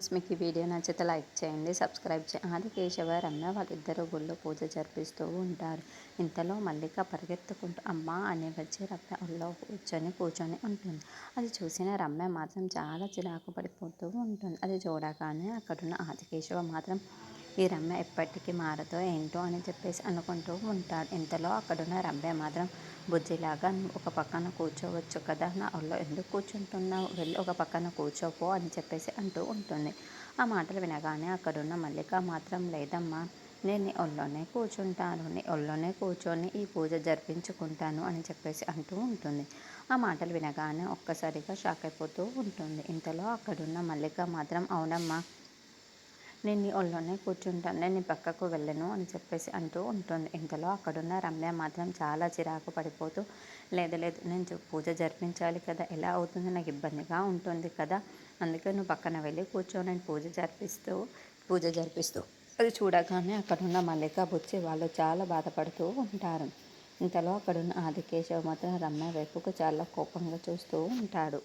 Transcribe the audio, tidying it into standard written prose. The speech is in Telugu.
మీకు ఈ వీడియో నచ్చితే లైక్ చేయండి, సబ్స్క్రైబ్ చేయండి. ఆదికేశవ రమ్య వాళ్ళిద్దరూ గుళ్ళో పూజ జరిపిస్తూ ఉంటారు. ఇంతలో మల్లిక పరిగెత్తుకుంటూ అమ్మ అని వచ్చి రమ్య ఒళ్ళో కూర్చొని ఉంటుంది. అది చూసిన రమ్య మాత్రం చాలా చిరాకు పడిపోతూ ఉంటుంది. అది చూడగానే అక్కడున్న ఆదికేశవ మాత్రం ఈ రమ్య ఎప్పటికీ మారదో ఏంటో అని చెప్పేసి అనుకుంటూ ఉంటాడు. ఇంతలో అక్కడున్న రమ్య మాత్రం బుజ్జిలాగా నువ్వు ఒక పక్కన కూర్చోవచ్చు కదా, నా ఒళ్ళో ఎందుకు కూర్చుంటున్నావు, వెళ్ళి ఒక పక్కన కూర్చోపో అని చెప్పేసి అంటూ ఉంటుంది. ఆ మాటలు వినగానే అక్కడున్న మల్లిక మాత్రం లేదమ్మా, నేను నీ ఒళ్ళోనే కూర్చుంటాను, నీ ఒళ్ళోనే కూర్చొని ఈ పూజ జరిపించుకుంటాను అని చెప్పేసి అంటూ ఉంటుంది. ఆ మాటలు వినగానే ఒక్కసారిగా షాక్ అయిపోతూ ఉంటుంది. ఇంతలో అక్కడున్న మల్లిక మాత్రం అవునమ్మా, నేను నీ ఒళ్ళోనే కూర్చుంటాను, నేను నీ పక్కకు వెళ్ళను అని చెప్పేసి అంటూ ఉంటుంది. ఇంతలో అక్కడున్న రమ్య మాత్రం చాలా చిరాకు పడిపోతూ లేదు లేదు, నేను పూజ జరిపించాలి కదా, ఎలా అవుతుంది, నాకు ఇబ్బందిగా ఉంటుంది కదా, అందుకే నువ్వు పక్కన వెళ్ళి కూర్చో, నేను పూజ జరిపిస్తూ అది చూడగానే అక్కడున్న మల్లిక బుచ్చి వాళ్ళు చాలా బాధపడుతూ ఉంటారు. ఇంతలో అక్కడున్న ఆదికేశవ్ మాత్రం రమ్య వైపుకు చాలా కోపంగా చూస్తూ ఉంటాడు.